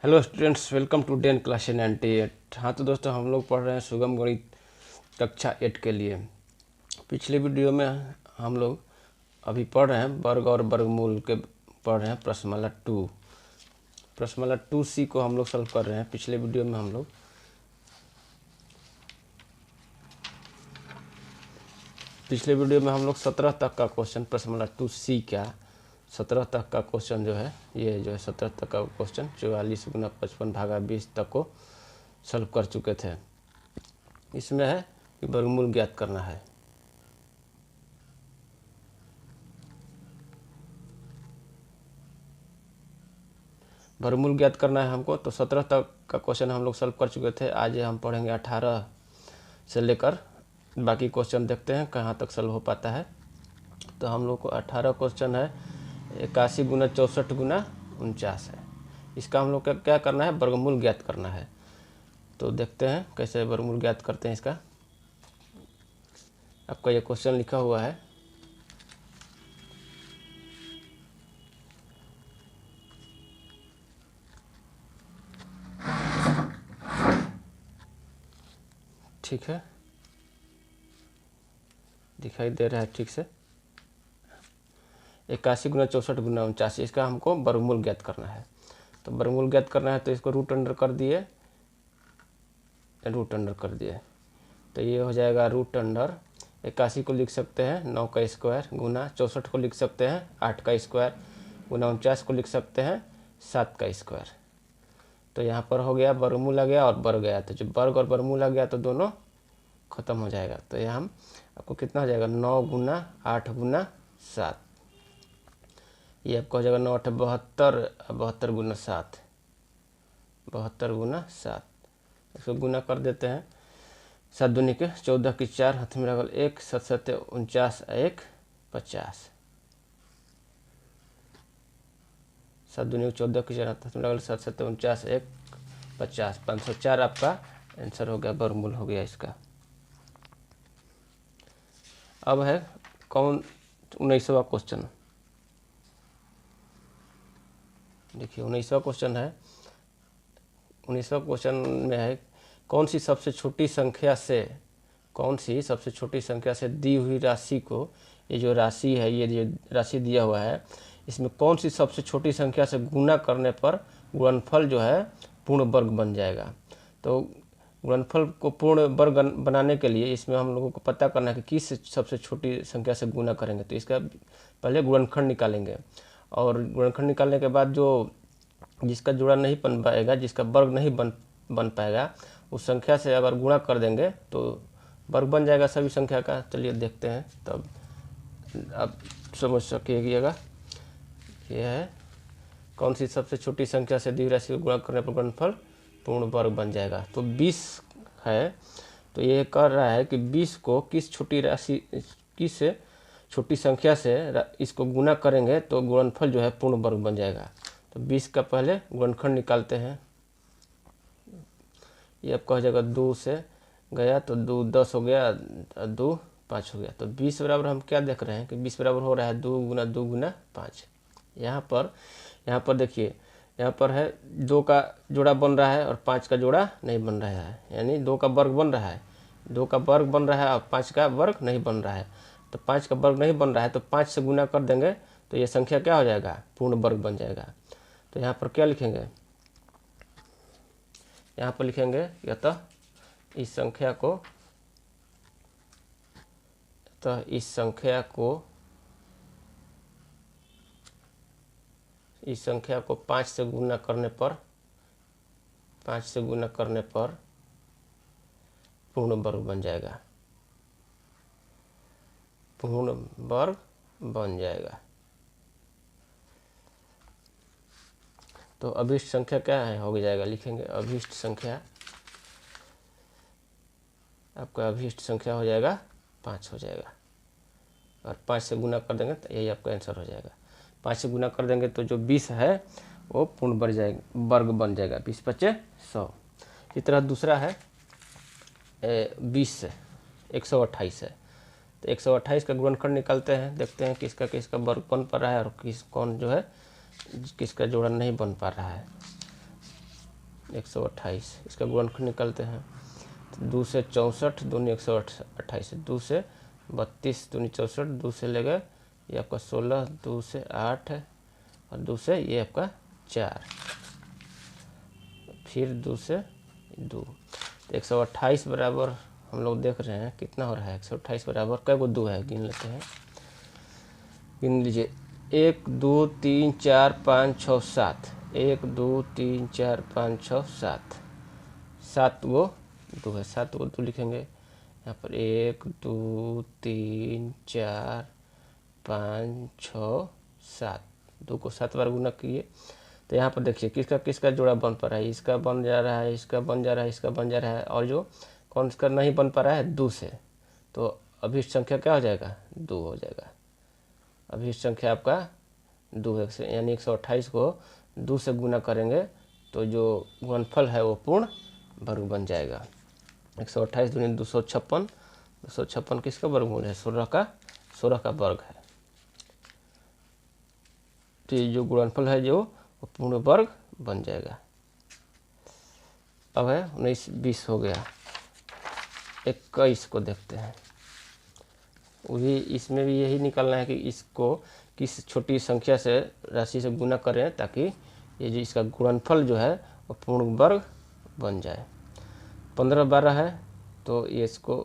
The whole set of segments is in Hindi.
Hello students, welcome to den class 98। हाँ तो दोस्तों, हम लोग पढ़ रहे हैं सुगम गणित कक्षा 8 के लिए। पिछले वीडियो में हम लोग अभी पढ़ रहे हैं वर्ग और वर्गमूल के पढ़ रहे हैं प्रश्नमाला 2। प्रश्नमाला 2C को हम लोग सॉल्व कर रहे हैं। पिछले वीडियो में हम लोग 17 तक का क्वेश्चन, प्रश्नमाला 2C का 17 तक का क्वेश्चन जो है, ये जो है 17 तक का क्वेश्चन 44 गुना 55 भागा 20 तक को सॉल्व कर चुके थे। इसमें है कि वर्गमूल ज्ञात करना है। वर्गमूल ज्ञात करना है हमको, तो 17 तक का क्वेश्चन हम लोग सॉल्व कर चुके थे। आज हम पढ़ेंगे 18 से लेकर बाकी क्वेश्चन, देखते हैं कहाँ तक सॉल्व हो पाता है। तो हम लोग को 18 क्वेश्चन है 81 गुना 64 गुना 49 है। इसका हम लोग का क्या करना है, वर्गमूल ज्ञात करना है। तो देखते हैं कैसे वर्गमूल ज्ञात करते हैं इसका। आपका ये क्वेश्चन लिखा हुआ है। ठीक है, दिखाई दे रहा है ठीक से। 81 गुना 64 गुना 49, इसका हमको वर्गमूल ज्ञात करना है। तो वर्गमूल ज्ञात करना है तो इसको रूट अंडर कर दिए, तो ये हो जाएगा रूट अंडर 81 को लिख सकते हैं 9 का स्क्वायर, गुना 64 को लिख सकते हैं 8 का स्क्वायर, गुना 49 को लिख सकते हैं 7 का स्क्वायर। तो यहाँ पर हो गया वर्गमूल आ गया और वर्ग गया, तो जब वर्ग और वर्गमूल आ गया तो दोनों खत्म हो जाएगा। तो यहाँ हम आपको कितना हो जाएगा 9 गुना 8 गुना 7, ये आपको हो जाएगा 9 8 72, 72 गुना 7, 72 गुना 7। इसको गुना कर देते हैं, 7 दूनी के 14 की 4, हाथ में लगल 1, 7 7 49, 1 50, 7 दूनी के 14 की 4, हाथ में लगल 7 7 49, 1 50, 504 आपका आंसर हो गया, वर्गमूल हो गया इसका। अब है कौन 19वां क्वेश्चन। देखिए 19वां क्वेश्चन है। 19वां क्वेश्चन में है कौन सी सबसे छोटी संख्या से दी हुई राशि को, ये जो राशि है, ये जो राशि दिया हुआ है, इसमें कौन सी सबसे छोटी संख्या से गुणा करने पर गुणनफल जो है पूर्ण वर्ग बन जाएगा। तो गुणनफल को पूर्ण वर्ग बनाने के लिए इसमें हम लोगों को पता करना है कि किस सबसे छोटी संख्या से गुणा करेंगे। तो इसका पहले गुणनखंड निकालेंगे, और गुणनखंड निकालने के बाद जो जिसका जोड़ा नहीं बन पाएगा, जिसका वर्ग नहीं बन पाएगा, उस संख्या से अगर गुणा कर देंगे तो वर्ग बन जाएगा सभी संख्या का। चलिए देखते हैं, तब आप समझ सकिएगा। यह है कौन सी सबसे छोटी संख्या से दी हुई राशि को गुणा करने पर गुणनफल पूर्ण वर्ग बन जाएगा। तो 20 है, तो ये कह रहा है कि 20 को किस छोटी संख्या से इसको गुणा करेंगे तो गुणनफल जो है पूर्ण वर्ग बन जाएगा। तो 20 का पहले गुणनखंड निकालते हैं। ये आपका हो जाएगा 2 से गया तो 2 10 हो गया, 2 5 हो गया। तो 20 बराबर हम क्या देख रहे हैं कि 20 बराबर हो रहा है 2 गुना 5। यहाँ पर देखिए, यहाँ पर है 2 का जोड़ा बन रहा है और 5 का जोड़ा नहीं बन रहा है, यानी 2 का वर्ग बन रहा है, 2 का वर्ग बन रहा है और 5 का वर्ग नहीं बन रहा है। तो 5 का वर्ग नहीं बन रहा है तो 5 से गुना कर देंगे तो ये संख्या क्या हो जाएगा, पूर्ण वर्ग बन जाएगा। तो यहाँ पर क्या लिखेंगे, यहाँ पर लिखेंगे अतः इस संख्या को 5 से गुना करने पर पूर्ण वर्ग बन जाएगा, पूर्ण वर्ग बन जाएगा। तो अभीष्ट संख्या क्या है, हो जाएगा, लिखेंगे अभीष्ट संख्या, आपका अभीष्ट संख्या हो जाएगा 5 हो जाएगा, और 5 से गुना कर देंगे तो यही आपका आंसर हो जाएगा। 5 से गुना कर देंगे तो जो 20 है वो पूर्ण वर्ग बन जाएगा, 20 5 100। इसी तरह दूसरा है 20 से 128 है, तो 128 का गुणनखंड निकालते हैं, देखते हैं किसका वर्ग बन पा रहा है और किसका जोड़ा नहीं बन पा रहा है। 128, इसका गुणनफल निकालते हैं। तो 2 से 64, दूनी 128, 2 से 32, दूनी 64, 2 से ले गए ये आपका 16, 2 से 8 है और 2 से ये आपका 4, फिर 2 से 2। तो 128 बराबर हम लोग देख रहे हैं कितना हो रहा है। 128 बराबर कै गो 2 है, गिन लेते हैं, गिन लीजिए। 1 2 3 4 5 6 7, 1 2 3 4 5 6 7, 7 गो 2 है, 7 गो 2 लिखेंगे यहाँ पर। 1 2 3 4 5 6 7, 2 को 7 बार गुना किए। तो यहाँ पर देखिए किसका किसका जोड़ा बन पा रहा है, इसका बन जा रहा है, इसका बन जा रहा है, इसका बन जा रहा है, और जो कौन सा नहीं बन पा रहा है 2 से। तो अभिष्ट संख्या क्या हो जाएगा, 2 हो जाएगा। अभिष्ट संख्या आपका 2 है, यानी 128 को 2 से गुना करेंगे तो जो गुणनफल है वो पूर्ण वर्ग बन जाएगा। 128 दूनी 256, 256 किसका वर्गमूल है, 16 का वर्ग है। तो ये जो गुणनफल है जो वो पूर्ण वर्ग बन जाएगा। अब है 19 20 हो गया। 21 को देखते हैं, वही इसमें भी यही निकालना है कि इसको किस छोटी संख्या से राशि से गुना करें ताकि ये जो इसका गुणनफल जो है वो पूर्ण वर्ग बन जाए। 15 12 है तो ये इसको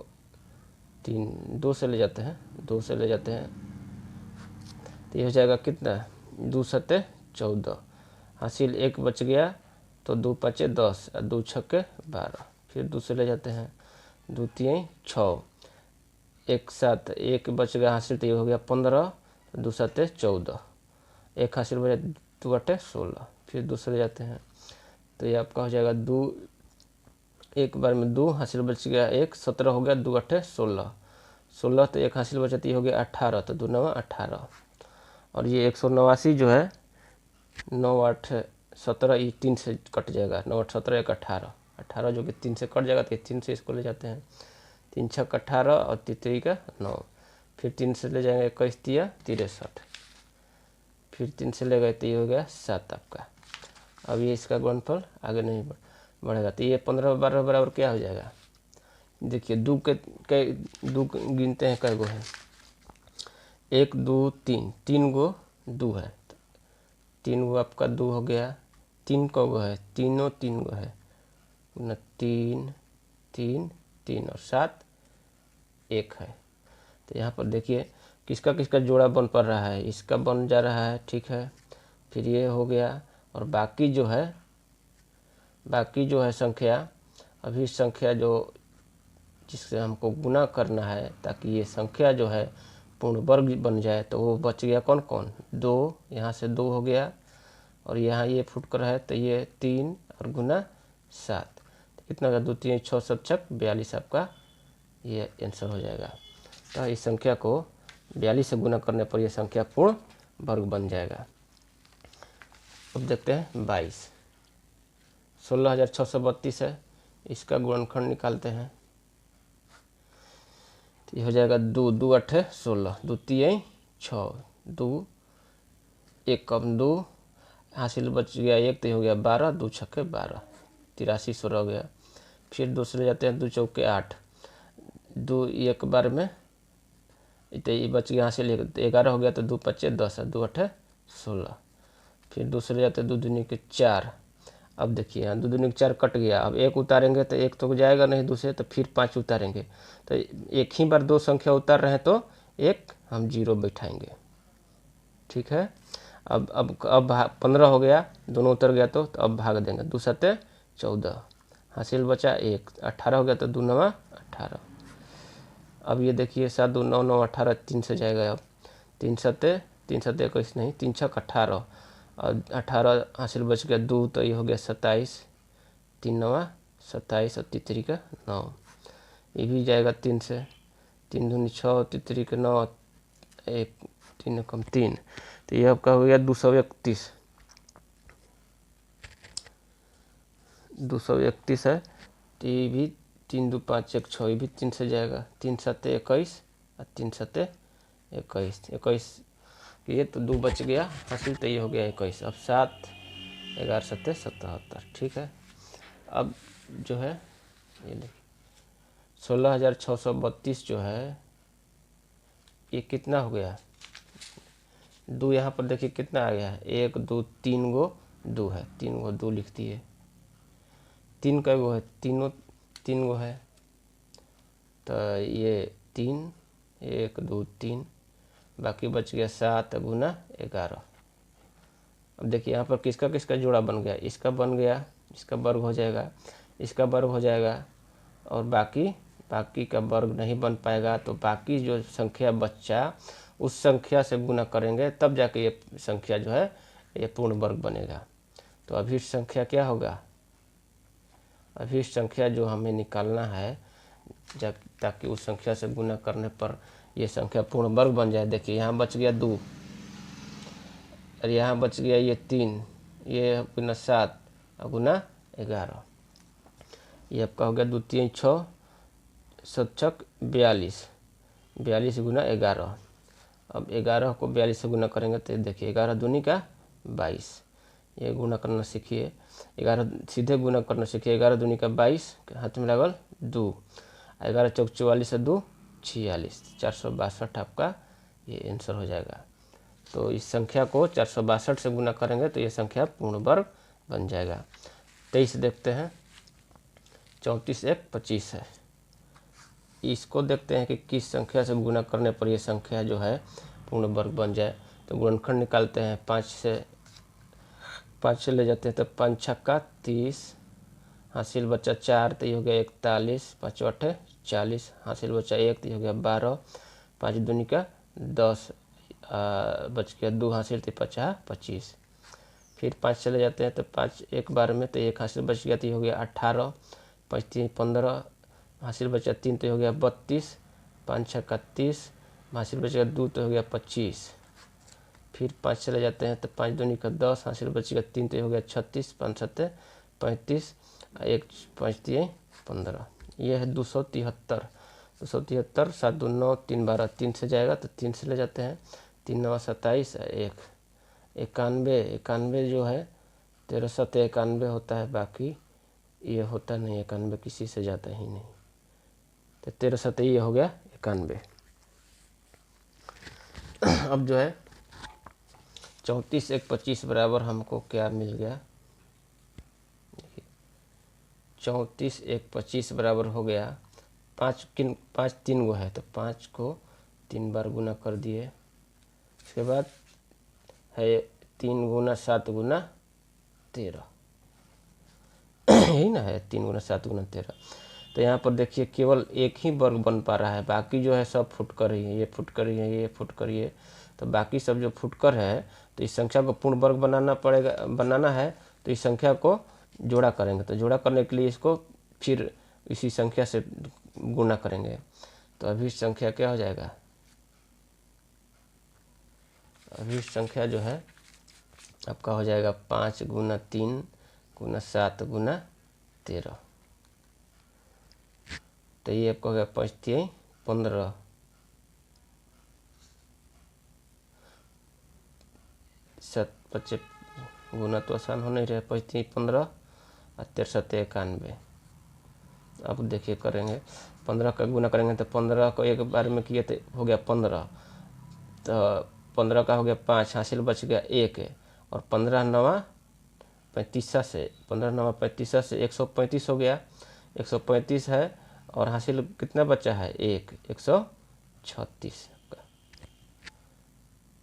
2 से ले जाते हैं, 2 से ले जाते हैं तो ये हो जाएगा कितना, 2 सत्ते 14, हासिल 1 बच गया तो 2 5 10 और 2 6 12, फिर 2 से ले जाते हैं, 2 3 6, 1 7 1 बच गया हासिल तो ये हो गया 15, 2 7 14, 1 हासिल बचा 2 8 16, फिर 2 से ले जाते हैं तो ये आपका हो जाएगा 2, एक बार में 2 हासिल बच गया 1, 17 हो गया, 2 8 16, 16 तो 1 हासिल बचा तो ये हो गया 18, तो 2 9 18, और ये 189 जो है 9 8 17, ये 3 से कट जाएगा, 9 8 17 1 18, 18 जो कि 3 से कट जाएगा तो 3 से इसको ले जाते हैं, 3 6 18 और 3 का 9, फिर 3 से ले जाएंगे 21 तिया 63, फिर 3 से ले गए तो ये हो गया 7 आपका। अब ये इसका गुणनफल आगे नहीं बढ़ेगा तो ये 15 12 बराबर क्या हो जाएगा, देखिए 2 के 2 गिनते हैं कै गो है, 1 2 3, 3 गो 2 है, 3 गो आपका 2 हो गया, 3 को गो है, तीनों 3 गो है, 3 3 3 और 7 1 है। तो यहाँ पर देखिए किसका किसका जोड़ा बन पड़ रहा है, इसका बन जा रहा है, ठीक है, फिर ये हो गया, और बाकी जो है संख्या, अभी संख्या जो जिससे हमको गुना करना है ताकि ये संख्या जो है पूर्ण वर्ग बन जाए, तो वो बच गया कौन कौन, 2, यहाँ से 2 हो गया, और यहाँ ये फुट कर है तो ये 3 और गुना 7, तो कितना का 2 3 6 7 6 42 आपका ये आंसर हो जाएगा। तो इस संख्या को 42 से गुना करने पर यह संख्या पूर्ण वर्ग बन जाएगा। अब देखते हैं 22, 16,632 है, इसका गुणनखंड निकालते हैं तो ये हो जाएगा 2 2 8 16, 2 3 6, 2 1 कम 2 हासिल बच गया 1 तो ये हो गया 12, 2 6 12, 83 16 हो गया, फिर दूसरे जाते हैं 2 4 8, 2 एक बार में तो ये बच गया हासिल 11 हो गया, तो 2 5 10 2 8 16, फिर दूसरे जाते 2 दूनी के 4, अब देखिए यहाँ 2 दूनी के 4 कट गया, अब 1 उतारेंगे तो 1 तो जाएगा नहीं दूसरे, तो फिर 5 उतारेंगे, तो एक ही बार 2 संख्या उतार रहे हैं तो 1 हम 0 बैठाएंगे, ठीक है। अब 15 हो गया, दोनों उतर गया तो अब भाग देंगे, 2 7 14, हासिल बचा 1, 18 हो गया तो 2 9 18, अब ये देखिए 7 2 9 9 18, 3 से जाएगा, अब 3 7 21 नहीं, 3 6 18, और 18 हासिल बच गया 2 तो ये हो गया 27, 3 9 27 और 3 का 9, ये भी जाएगा 3 से, 3 दूनी 6 3 का 9, 1 3 कम 3, तो ये आपका हो गया 231, 231 है, तो ये भी 3 2 5 1 6, ये भी 3 से जाएगा, 3 7 21 और 3 7 21 ये तो 2 बच गया हासिल, तो ये हो गया 21, अब 7 11 7 77, ठीक है। अब जो है ये देखिए 16,632 जो है ये कितना हो गया, 2 यहाँ पर देखिए कितना आ गया है, 1 2 3 गो 2 है, 3 गो 2 लिख दिए, 3 का गो है, तीनों 3 गो है, तो ये 3 1 2 3, बाकी बच गया 7 गुना 11। अब देखिए यहाँ पर किसका किसका जोड़ा बन गया, इसका बन गया, इसका वर्ग हो जाएगा, इसका वर्ग हो जाएगा, और बाकी का वर्ग नहीं बन पाएगा, तो बाकी जो संख्या बच्चा उस संख्या से गुना करेंगे तब जाके ये संख्या जो है ये पूर्ण वर्ग बनेगा। तो अभिष्ट संख्या क्या होगा, अभिष्ट संख्या जो हमें निकालना है जब ताकि उस संख्या से गुना करने पर ये संख्या पूर्ण वर्ग बन जाए। देखिए यहाँ बच गया 2 और यहाँ बच गया ये 3, ये गुना 7 और गुना 11, ये आपका हो गया 2 3 6 7 छक 42, 42 गुना 11। अब 11 को 42 से गुना करेंगे तो देखिए 11 दूनी का 22, ये गुना करना सीखिए, 11 सीधे गुना करना सीखिए, 11 दूनी का 22, हाथ में लगल 2, 11 चौक 44 से 2 46, 462 आपका ये आंसर हो जाएगा। तो इस संख्या को 462 से गुना करेंगे तो ये संख्या पूर्ण वर्ग बन जाएगा। 23 देखते हैं, 34 1 25 है, इसको देखते हैं कि किस संख्या से गुना करने पर यह संख्या जो है पूर्ण वर्ग बन जाए। तो गुणनखंड निकालते हैं, 5 से ले जाते हैं तो 5 छक्का 30, हासिल बचा 4 तो ये हो गया 41, 5 8 40, हासिल बचा 1 तो ये हो गया 12, 5 दूनी का 10, बच गया 2 हासिल तो 50 25। फिर 5 चले जाते हैं तो 5 एक बार में तो 1 हासिल बच गया तो ये हो गया 18, 5 3 15, हासिल बचा 3 तो हो गया 32, 5 छक्का 30, हासिल बच गया 2 तो हो गया 25। फिर 5 चले जाते हैं तो 5 दूनी का 10, हासिल बच गया 3 तो हो गया 36, 5 7 35, 1 5 3 15, यह है 273। 273 7 2 9 3 12, 3 से जाएगा तो 3 से ले जाते हैं, 3 9 27, 1 91, 91 जो है 13 7 91 होता है, बाकी ये होता नहीं, 91 किसी से जाता ही नहीं, तो 13 7 ये हो गया 91। अब जो है 34 1 25 बराबर हमको क्या मिल गया, देखिए 34 1 25 बराबर हो गया 5 3 गो है तो 5 को 3 बार गुना कर दिए, उसके बाद है 3 गुना 7 गुना 13, यही ना है 3 गुना 7 गुना 13। तो यहाँ पर देखिए केवल एक ही वर्ग बन पा रहा है, बाकी जो है सब फुटकर ही है, ये फुटकर ही है, ये फुटकर ही है, तो बाकी सब जो फुटकर है तो इस संख्या को पूर्ण वर्ग बनाना है तो इस संख्या को जोड़ा करेंगे, तो जोड़ा करने के लिए इसको फिर इसी संख्या से गुणा करेंगे, तो अभिष्ट संख्या क्या हो जाएगा, अभिष्ट संख्या जो है आपका हो जाएगा 5 गुना 3 गुना 7 गुना 13, तो ये आपका हो गया 5 3 15, 7 5 गुना तो आसान हो नहीं रहे, 5 3 15 और 13 7 91। अब देखिए करेंगे 15 का गुना करेंगे तो 15 को एक बार में किए तो हो गया 15, तो 15 का हो गया 5, हासिल बच गया 1, और 15 9 35 से 15 9 35 से 135 हो गया, 135 है और हासिल कितना बचा है 1, 136 आपका,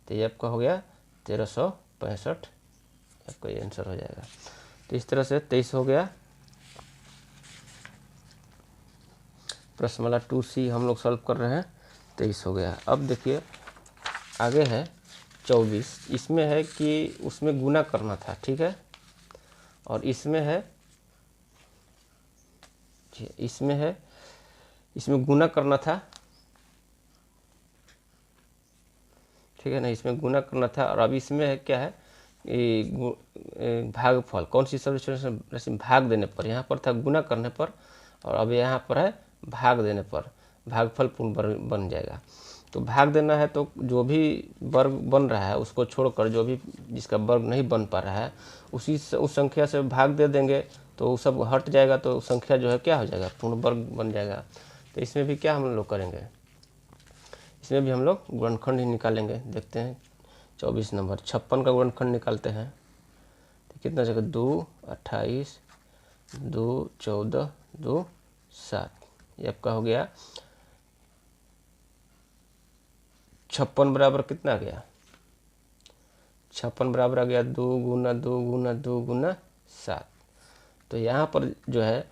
तो ये आपका हो गया 1365, आपका ये आंसर हो जाएगा। तो इस तरह से 23 हो गया, प्रश्नमाला 2C हम लोग सॉल्व कर रहे हैं, 23 हो गया। अब देखिए आगे है 24, इसमें है कि उसमें गुना करना था, ठीक है, और इसमें गुना करना था, ठीक है ना, इसमें गुना करना था, और अब इसमें है क्या है भागफल, कौन सी सबसे छोटी राशि भाग देने पर, यहाँ पर था गुना करने पर और अब यहाँ पर है भाग देने पर, भागफल पूर्ण वर्ग बन जाएगा। तो भाग देना है तो जो भी वर्ग बन रहा है उसको छोड़कर जो भी जिसका वर्ग नहीं बन पा रहा है उस संख्या से भाग दे देंगे तो वो सब हट जाएगा, तो संख्या जो है क्या हो जाएगा, पूर्ण वर्ग बन जाएगा। तो इसमें भी क्या हम लोग करेंगे, इसमें भी हम लोग गुणनखंड ही निकालेंगे। देखते हैं 24 नंबर 56 का गुणनखंड निकालते हैं। तो कितना जगह 2 28 2 14 2 7, ये आपका हो गया 56 बराबर कितना आ गया, 56 बराबर आ गया 2 गुना 2 गुना 2 गुना 7। तो यहाँ पर जो है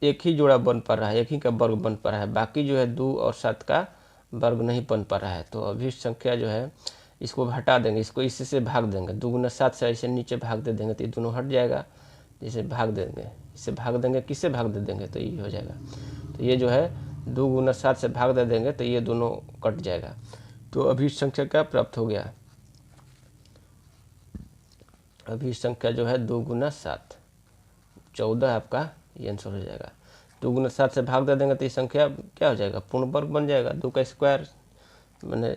एक ही जोड़ा बन पा रहा है, एक ही का वर्ग बन पा रहा है, बाकी जो है 2 और 7 का वर्ग नहीं बन पा रहा है। तो अभिष्ट संख्या जो है इसको हटा देंगे, इसको इससे भाग देंगे, 2 गुना 7 से ऐसे नीचे भाग दे देंगे तो ये दोनों हट जाएगा। इसे भाग देंगे, इसे भाग देंगे, किससे भाग दे देंगे, तो ये हो जाएगा। तो ये जो है 2 गुना 7 से भाग दे देंगे तो ये दोनों कट जाएगा। तो अभिष्ट संख्या क्या प्राप्त हो गया, अभिष्ट संख्या जो है 2 गुना 7 14 आपका ये आंसर हो जाएगा। 2 गुना 7 से भाग दे देंगे तो ये संख्या क्या हो जाएगा, पूर्ण वर्ग बन जाएगा। 2 का स्क्वायर मैंने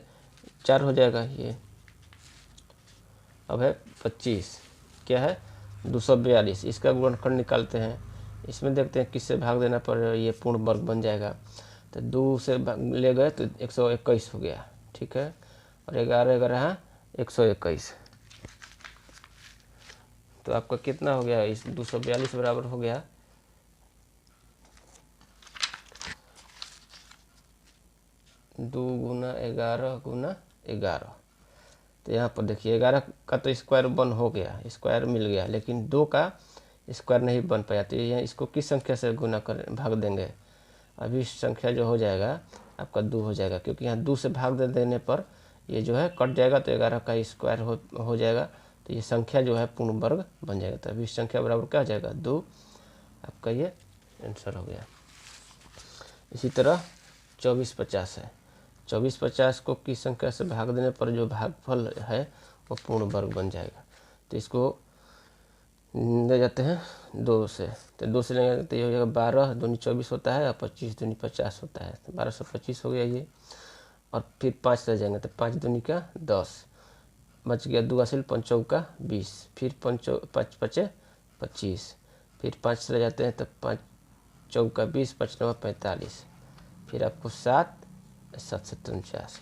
4 हो जाएगा ये। अब है 25, क्या है 242, इसका गुणनखंड निकालते हैं। इसमें देखते हैं किससे भाग देना पर ये पूर्ण वर्ग बन जाएगा। तो 2 से ले गए तो 121 हो गया, ठीक है, और 11 11 121, तो आपका कितना हो गया, इस 242 बराबर हो गया 2 गुना 11 गुना 11। तो यहाँ पर देखिए 11 का तो स्क्वायर बन हो गया, स्क्वायर मिल गया, लेकिन 2 का स्क्वायर नहीं बन पाया। तो ये इसको किस संख्या से गुना कर भाग देंगे, अभी संख्या जो हो जाएगा आपका 2 हो जाएगा, क्योंकि यहाँ 2 से भाग दे देने पर ये जो है कट जाएगा, तो 11 का स्क्वायर हो जाएगा। तो ये संख्या जो है पूर्ण वर्ग बन जाएगा। तो अभी संख्या बराबर क्या हो जाएगा 2, आपका ये आंसर हो गया। इसी तरह 24 50 है, 24 50 को किस संख्या से भाग देने पर जो भागफल है वो पूर्ण वर्ग बन जाएगा। तो इसको ले जाते हैं 2 से, तो 2 से लेंगे तो ये हो जाएगा 12 दूनी 24 होता है और 25 दूनी 50 होता है, तो 1225 हो गया ये। और फिर 5 रह जाएंगे तो 5 दूनी का 10, बच गया 2 हासिल 5 चौका 20, फिर 5 पचे 25, फिर 5 रह जाते हैं तो 5 चौका 20 5 9 45, फिर आपको 7 7 7 49।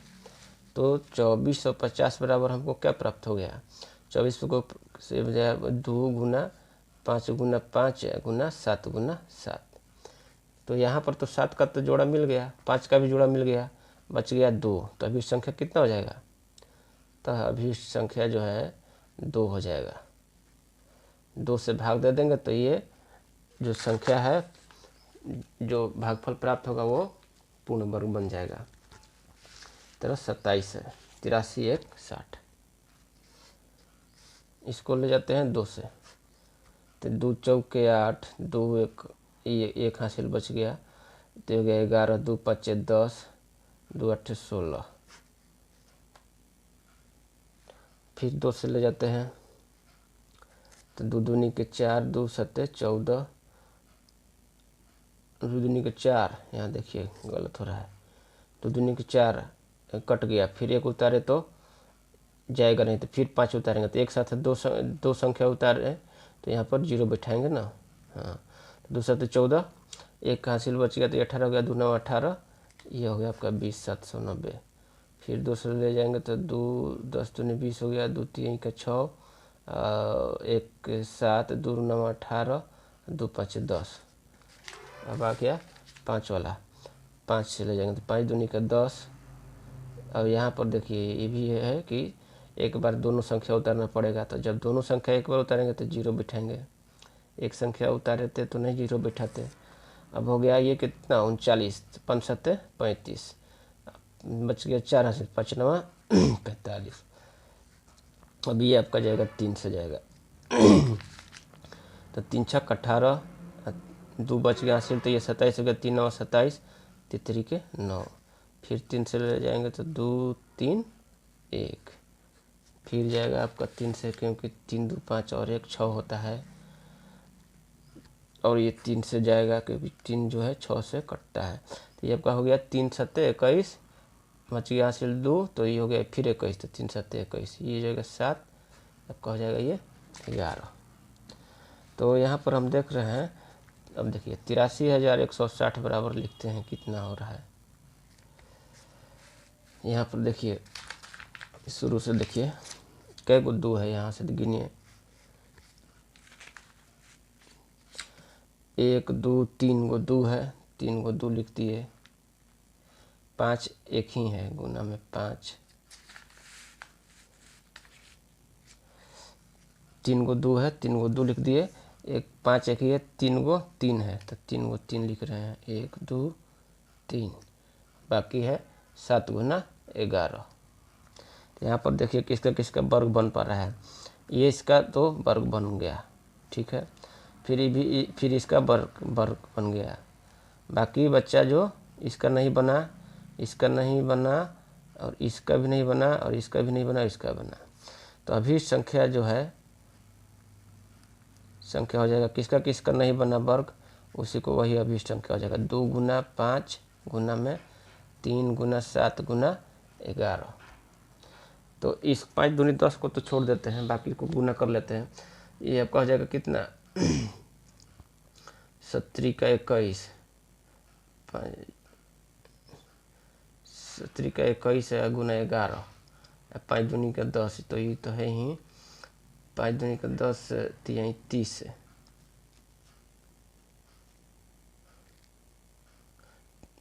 तो 2450 बराबर हमको क्या प्राप्त हो गया, 24 को से बजाय 2 गुना 5 गुना 5 गुना 7 गुना 7। तो यहाँ पर तो 7 का तो जोड़ा मिल गया, 5 का भी जोड़ा मिल गया, बच गया 2। तो अभी संख्या कितना हो जाएगा, तो अभी संख्या जो है 2 हो जाएगा। 2 से भाग दे देंगे तो ये जो संख्या है, जो भागफल प्राप्त होगा वो पूर्ण वर्ग बन जाएगा। तरह 27 है 83 1 60, इसको ले जाते हैं 2 से, तो 2 चौके 8 2 एक हासिल बच गया, तो हो गया 11 2 5 10 2 8 16। फिर 2 से ले जाते हैं तो 2 दूनी के 4 2 7 14, 2 दूनी के 4, यहाँ देखिए गलत हो रहा है, 2 दूनी के 4 कट गया, फिर 1 उतारे तो जाएगा नहीं, तो फिर 5 उतारेंगे तो एक साथ दो संख्या उतारे तो यहाँ पर 0 बैठाएंगे ना। हाँ, तो 2 7 14, एक हासिल बच गया तो 18 हो गया, 2 9 18, ये हो गया आपका 20 790। फिर 2 से ले जाएंगे तो 2 10 दूनी 20 हो गया, 2 3 का 6 1 7 2 9 18 2 5 10। अब आ गया 5 वाला, 5 से ले जाएंगे तो 5 दूनी का 10। अब यहाँ पर देखिए ये भी है कि एक बार दोनों संख्या उतारना पड़ेगा, तो जब दोनों संख्या एक बार उतारेंगे तो 0 बिठाएंगे, एक संख्या उतारे थे तो नहीं 0 बिठाते। अब हो गया ये कितना 39 5 7 35, बच गया 4 हासिल 5 9 45। अब ये आपका जाएगा 3 से जाएगा तो 3 6 18, 2 बच गया हासिल तो ये 27 हो गया, 3 9 27 3 के 9, फिर 3 से ले जाएंगे तो 2 3 1, फिर जाएगा आपका 3 से, क्योंकि 3 2 5 और 1 6 होता है, और ये 3 से जाएगा क्योंकि 3 जो है 6 से कटता है। तो ये आपका हो गया 3 7 21, बच गया हासिल 2, तो ये हो गया फिर 21, तो 3 7 21, ये जाएगा 7, आपका हो जाएगा ये 11। तो यहाँ पर हम देख रहे हैं, अब देखिए 83,160 बराबर लिखते हैं, कितना हो रहा है। यहाँ पर देखिए शुरू से देखिए कै गो 2 है, यहाँ से गिनिए 1 2 3 गो 2 है, 3 गो 2 लिख दिए। 5 एक ही है, गुना में 5, 3 गो 2 है, 3 गो 2 लिख दिए। 5 एक ही है, 3 गो 3 है, तो 3 गो 3 लिख रहे हैं, 1 2 3। बाकी है 7 गुना 11। तो यहाँ पर देखिए किसका किसका वर्ग बन पा रहा है। ये इसका तो वर्ग बन गया, ठीक है। फिर इसका वर्ग बन गया। बाकी बच्चा जो इसका नहीं बना, इसका नहीं बना, और इसका भी नहीं बना, और इसका भी नहीं बना, इसका बना। तो अभी संख्या जो है, संख्या हो जाएगा किसका किसका नहीं बना वर्ग, उसी को वही अभी संख्या हो जाएगा। 2 गुना 5 गुना में 3 गुना 7 गुना 11। तो इस 5 दूनी 10 को तो छोड़ देते हैं, बाकी को गुना कर लेते हैं। ये आपका हो जाएगा कितना 7 का 21, 7 का 21 है गुना 11, 5 दूनी का 10, तो ये तो है ही 5 दूनी का 10 यहीं 30 है।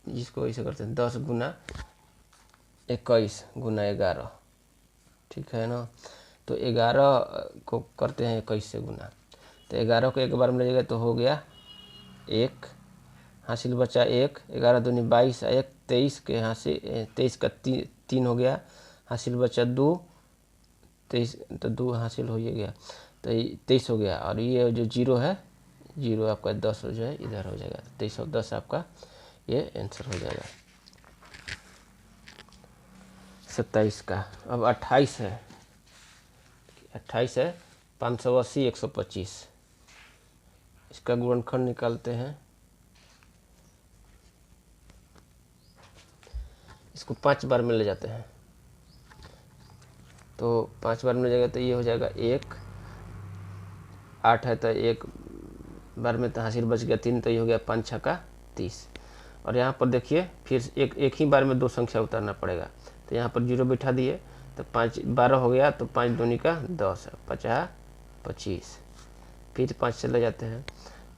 जिसको ऐसे करते हैं 10 गुना 21 गुना 11, ठीक है ना। तो 11 को करते हैं 21 से गुना, तो 11 को एक बार में लीजिएगा तो हो गया 1, हासिल बचा 1, 11 दूनी 22, 1 23 के हासिल 23 का 3 हो गया, हासिल बचा 2, 23 तो 2 हासिल हो गया, तो 23 हो गया। और ये जो 0 है, 0 आपका 10 हो जाए, इधर हो जाएगा, 23 और 10 आपका ये आंसर हो जाएगा 27 का। अब 28 है, 28 है 580 125, इसका गुणनखंड निकालते हैं। इसको 5 बार में ले जाते हैं, तो 5 बार में ले जाएगा तो ये हो जाएगा 1, 8 है तो 1 बार में तो हासिल बच गया 3, तो ये हो गया 5 6 का 30। और यहाँ पर देखिए फिर एक ही बार में 2 संख्या उतारना पड़ेगा, तो यहाँ पर 0 बिठा दिए तो 5 12 हो गया, तो 5 दूनी का 10, 50 25। फिर 5 चले जाते हैं,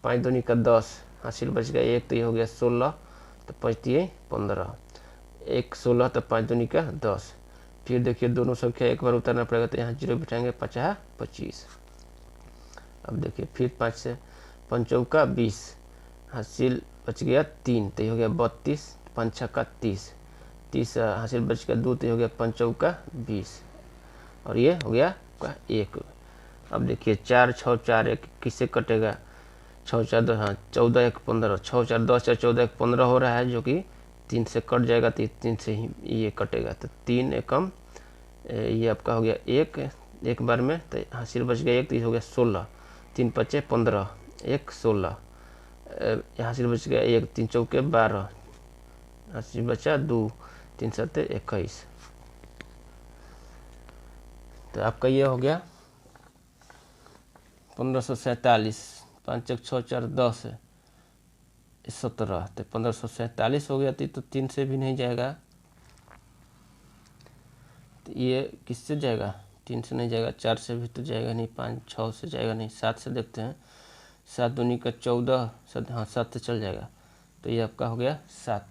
5 दूनी का 10, हासिल बच गया 1, तो ये हो गया 16, तो 5 दिए 15, 1 16, तो 5 दूनी का 10। फिर देखिए दोनों संख्या एक बार उतारना पड़ेगा, तो यहाँ 0 बिठाएंगे 50 25। अब देखिए फिर 5 से 5 चौका 20, हासिल बच गया 3, तो ये हो गया 32, 5 6 का 30, 30 हासिल बच गया 2, तो ये हो गया 5 चौका 20, और ये हो गया आपका 1। अब देखिए 4 6 4 1 किससे कटेगा, 6 4 2, हाँ 14 1 15, 6 4 10 4 14 1 15 हो रहा है, जो कि 3 से कट जाएगा, तो 3 से ही ये कटेगा, तो 3 एकम ये आपका हो गया 1 बार में, तो हासिल बच गया 1, तो ये हो गया 16, 3 5 15, 1 16, हासिल बच गया 1, 3 चौके 12, हासिल बचा 2, 3 7 21। तो आपका ये हो गया 1547, 5 1 6 4 10 17, तो 1547 हो गया, तो 3 से भी नहीं जाएगा, तो ये किससे जाएगा, 3 से नहीं जाएगा, 4 से भी तो जाएगा नहीं, 5 6 से जाएगा नहीं, 7 से देखते हैं, 7 दूनी का 14, हाँ 7 से चल जाएगा, तो ये आपका हो गया 7,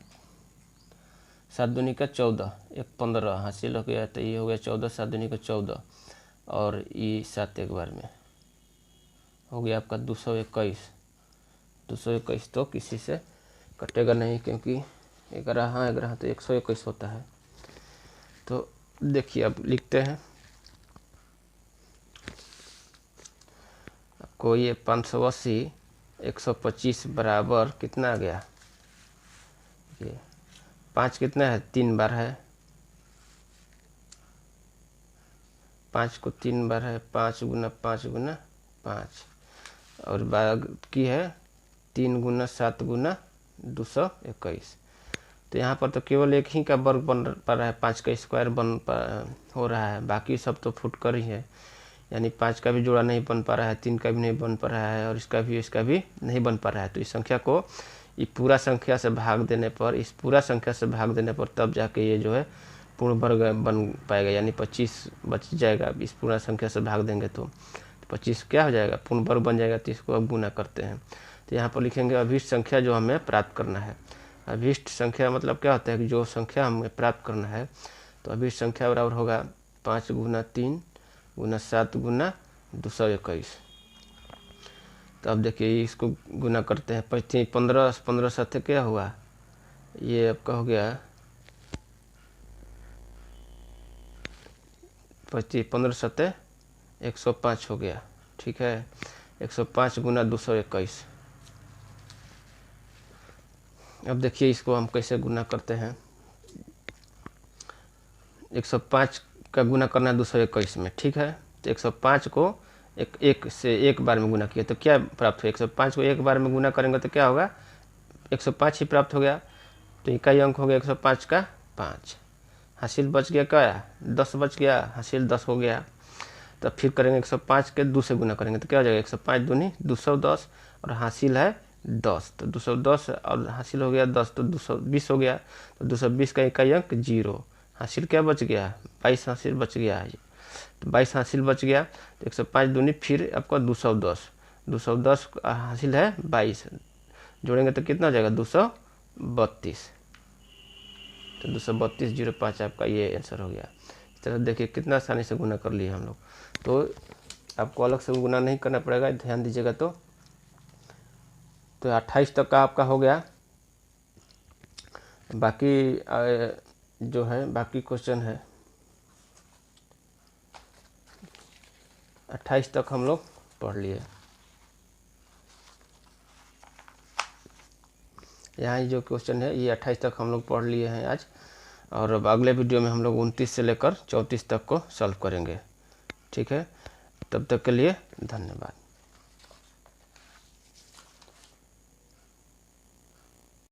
7 दूनी का 14, 1 15 हासिल हो गया, तो ये हो गया 14, 7 दूनी का 14, और ये 7 एक बार में हो गया आपका 221, 221 तो किसी से कटेगा नहीं, क्योंकि 11 हाँ 11 तो 121 होता है। तो देखिए अब लिखते हैं, आपको ये 580 125 बराबर कितना आ गया, ये 5 कितना है 3 बार है, 5 को 3 बार है, 5 गुना 5 गुना 5, और बाकी है 3 गुना 7 गुना 221। तो यहाँ पर तो केवल एक ही का वर्ग बन पा रहा है, 5 का स्क्वायर हो रहा है, बाकी सब तो फुटकर ही है। यानी 5 का भी जोड़ा नहीं बन पा रहा है, 3 का भी नहीं बन पा रहा है और इसका भी नहीं बन पा रहा है। तो इस संख्या को इस पूरा संख्या से भाग देने पर, इस पूरा संख्या से भाग देने पर तब जाके ये जो है पूर्ण वर्ग बन पाएगा, यानी 25 बच जाएगा। इस पूरा संख्या से भाग देंगे तो 25 क्या हो जाएगा, पूर्ण वर्ग बन जाएगा। तो इसको अब गुना करते हैं। तो यहाँ पर लिखेंगे अभीष्ट संख्या जो हमें प्राप्त करना है। अभीष्ट संख्या मतलब क्या होता है कि जो संख्या हमें प्राप्त करना है, तो अभीष्ट संख्या बराबर होगा 5 गुना 3 गुना 7 गुना 221। तो अब देखिए इसको गुना करते हैं। 15 15 7 क्या हुआ, ये आपका हो गया 15 7 105 हो गया। ठीक है, 105 गुना 221। अब देखिए इसको हम कैसे गुना करते हैं। 105 का गुना करना है 221 में। ठीक है, तो 105 को एक से एक बार में गुना किया तो क्या प्राप्त हुआ, 105 को एक बार में गुना करेंगे तो क्या होगा, 105 ही प्राप्त हो गया। तो इकाई अंक हो गया 105 का 5। हासिल बच गया क्या, 10 बच गया, हासिल 10 हो गया। तो फिर करेंगे 105 के 2 से गुना करेंगे तो क्या हो जाएगा, 105 दूनी 210 और हासिल है 10, तो 210 और हासिल हो गया 10 तो 220 हो गया। तो 220 का इकाई अंक 0, हासिल क्या बच गया, 22 हासिल बच गया है। तो 22 हासिल बच गया। तो 105 दूनी फिर आपका 210 हासिल है 22, जोड़ेंगे तो कितना हो जाएगा 232। तो 232 05 आपका ये आंसर हो गया। इस तरह देखिए कितना आसानी से गुना कर लिए हम लोग। तो आपको अलग से गुना नहीं करना पड़ेगा, ध्यान दीजिएगा। तो 28 तक का आपका हो गया। बाकी जो है बाकी क्वेश्चन है 28 तक हम लोग पढ़ लिए। यहाँ जो क्वेश्चन है ये 28 तक हम लोग पढ़ लिए हैं आज। और अब अगले वीडियो में हम लोग 29 से लेकर 34 तक को सॉल्व करेंगे। ठीक है, तब तक के लिए धन्यवाद।